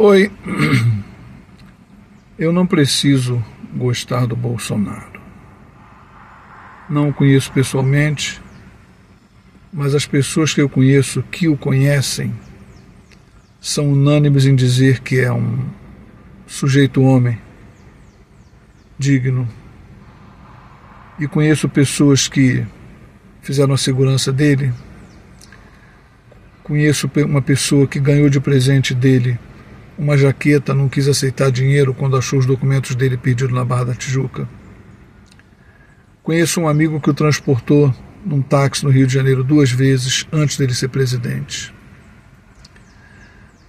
Oi, eu não preciso gostar do Bolsonaro. Não o conheço pessoalmente, mas as pessoas que eu conheço que o conhecem são unânimes em dizer que é um sujeito homem, digno. E conheço pessoas que fizeram a segurança dele. Conheço uma pessoa que ganhou de presente dele uma jaqueta, não quis aceitar dinheiro quando achou os documentos dele perdidos na Barra da Tijuca. Conheço um amigo que o transportou num táxi no Rio de Janeiro 2 vezes antes dele ser presidente.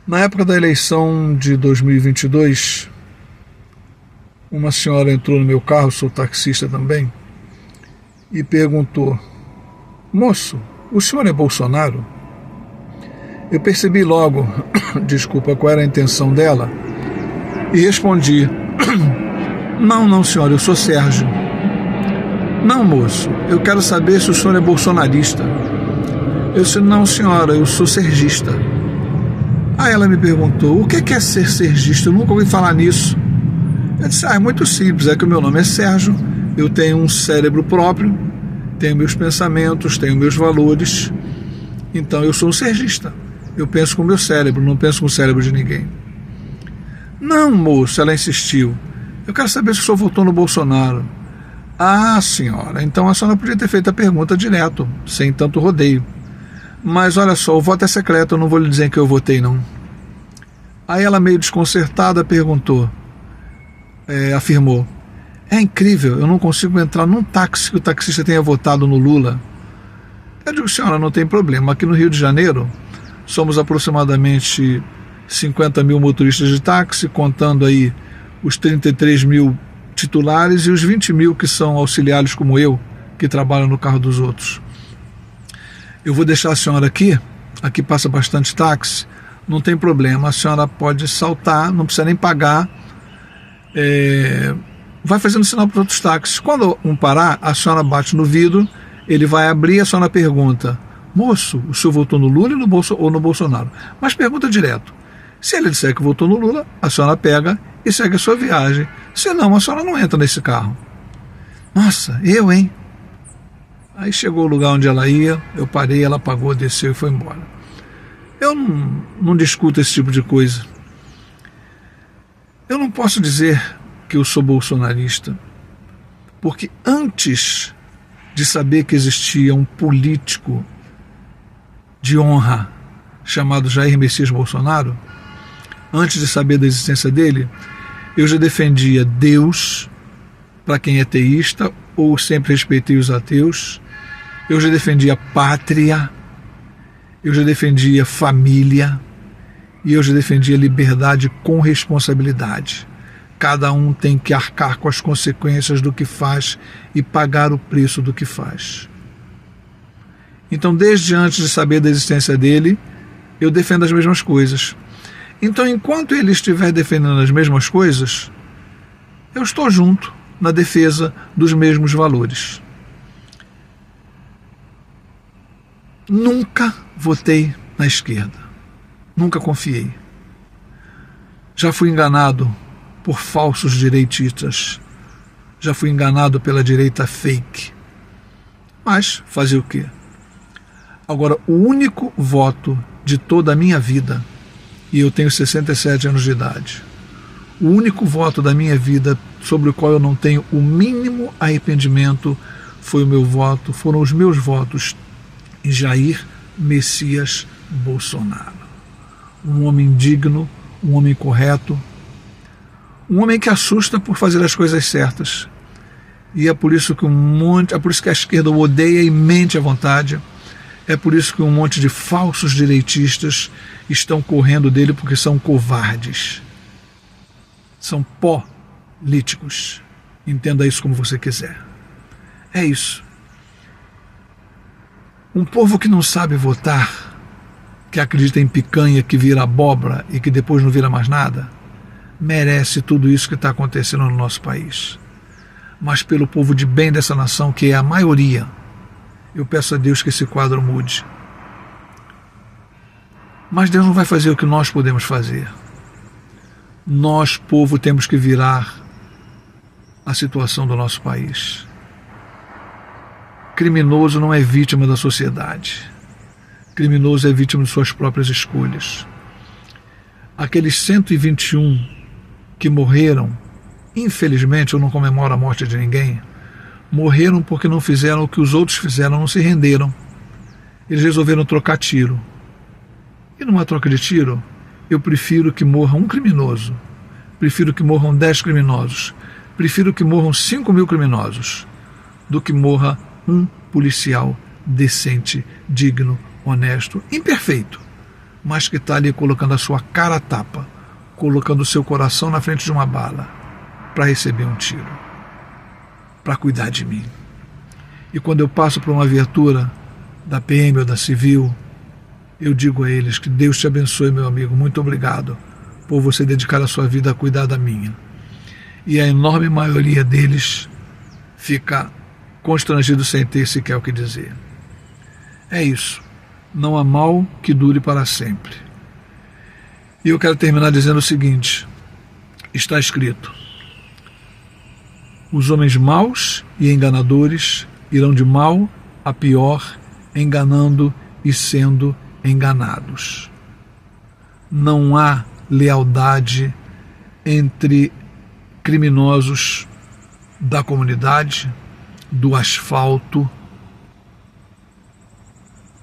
Na época da eleição de 2022, uma senhora entrou no meu carro, sou taxista também, e perguntou: moço, o senhor é Bolsonaro? Eu percebi logo, desculpa, qual era a intenção dela, e respondi: não senhora, eu sou Sérgio. Não, moço, eu quero saber se o senhor é bolsonarista. Eu disse: não, senhora, eu sou sergista. Aí ela me perguntou: o que é ser sergista? Eu nunca ouvi falar nisso. Eu disse: é muito simples, é que o meu nome é Sérgio, eu tenho um cérebro próprio, tenho meus pensamentos, tenho meus valores, então eu sou um sergista. Eu penso com o meu cérebro, não penso com o cérebro de ninguém. Não, moço, ela insistiu. Eu quero saber se o senhor votou no Bolsonaro. Ah, senhora, então a senhora podia ter feito a pergunta direto, sem tanto rodeio. Mas olha só, o voto é secreto, eu não vou lhe dizer que eu votei, não. Aí ela, meio desconcertada, perguntou, afirmou: é incrível, eu não consigo entrar num táxi que o taxista tenha votado no Lula. Eu digo: senhora, não tem problema, aqui no Rio de Janeiro somos aproximadamente 50 mil motoristas de táxi, contando aí os 33 mil titulares e os 20 mil que são auxiliares como eu, que trabalham no carro dos outros. Eu vou deixar a senhora aqui passa bastante táxi, não tem problema, a senhora pode saltar, não precisa nem pagar, vai fazendo sinal para os outros táxis. Quando um parar, a senhora bate no vidro, ele vai abrir, a senhora pergunta: moço, o senhor votou no Lula ou no Bolsonaro? Mas pergunta direto. Se ele disser que votou no Lula, a senhora pega e segue a sua viagem. Se não, a senhora não entra nesse carro. Nossa, eu, hein? Aí chegou o lugar onde ela ia, eu parei, ela pagou, desceu e foi embora. Eu não discuto esse tipo de coisa. Eu não posso dizer que eu sou bolsonarista, porque antes de saber que existia um político de honra chamado Jair Messias Bolsonaro, antes de saber da existência dele, eu já defendia Deus para quem é teísta, ou sempre respeitei os ateus. Eu já defendia pátria, eu já defendia família, e eu já defendia liberdade com responsabilidade. Cada um tem que arcar com as consequências do que faz e pagar o preço do que faz. Então, desde antes de saber da existência dele, eu defendo as mesmas coisas. Então, enquanto ele estiver defendendo as mesmas coisas, eu estou junto na defesa dos mesmos valores. Nunca votei na esquerda. Nunca confiei. Já fui enganado por falsos direitistas. Já fui enganado pela direita fake. Mas fazer o quê? Agora, o único voto de toda a minha vida, e eu tenho 67 anos de idade, o único voto da minha vida sobre o qual eu não tenho o mínimo arrependimento foram os meus votos em Jair Messias Bolsonaro. Um homem digno, um homem correto, um homem que assusta por fazer as coisas certas. E é por isso que a esquerda o odeia e mente à vontade. É por isso que um monte de falsos direitistas estão correndo dele, porque são covardes. São políticos. Entenda isso como você quiser. É isso. Um povo que não sabe votar, que acredita em picanha que vira abóbora e que depois não vira mais nada, merece tudo isso que está acontecendo no nosso país. Mas pelo povo de bem dessa nação, que é a maioria, eu peço a Deus que esse quadro mude. Mas Deus não vai fazer o que nós podemos fazer. Nós, povo, temos que virar a situação do nosso país. Criminoso não é vítima da sociedade. Criminoso é vítima de suas próprias escolhas. Aqueles 121 que morreram, infelizmente, eu não comemoro a morte de ninguém, morreram porque não fizeram o que os outros fizeram, não se renderam. Eles resolveram trocar tiro. E numa troca de tiro, eu prefiro que morra um criminoso, prefiro que morram 10 criminosos, prefiro que morram 5.000 criminosos, do que morra um policial decente, digno, honesto, imperfeito, mas que está ali colocando a sua cara a tapa, colocando o seu coração na frente de uma bala, para receber um tiro, para cuidar de mim. E quando eu passo por uma viatura da PM ou da Civil, eu digo a eles que Deus te abençoe, meu amigo, muito obrigado por você dedicar a sua vida a cuidar da minha. E a enorme maioria deles fica constrangido sem ter sequer o que dizer. É isso. Não há mal que dure para sempre. E eu quero terminar dizendo o seguinte: está escrito: os homens maus e enganadores irão de mal a pior, enganando e sendo enganados. Não há lealdade entre criminosos da comunidade, do asfalto,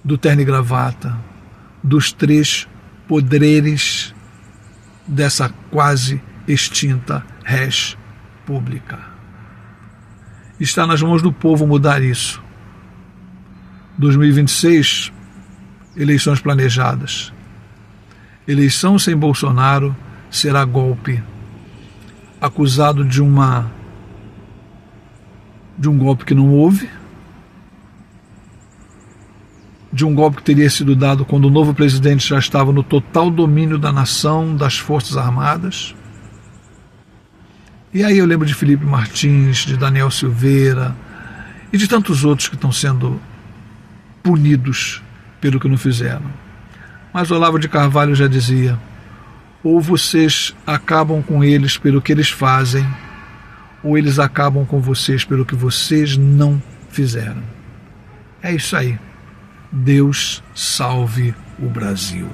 do terno e gravata, dos 3 poderes dessa quase extinta res pública. Está nas mãos do povo mudar isso. 2026, eleições planejadas. Eleição sem Bolsonaro será golpe. Acusado de um golpe que não houve, de um golpe que teria sido dado quando o novo presidente já estava no total domínio da nação, das Forças Armadas. E aí eu lembro de Felipe Martins, de Daniel Silveira e de tantos outros que estão sendo punidos pelo que não fizeram. Mas Olavo de Carvalho já dizia: ou vocês acabam com eles pelo que eles fazem, ou eles acabam com vocês pelo que vocês não fizeram. É isso aí. Deus salve o Brasil.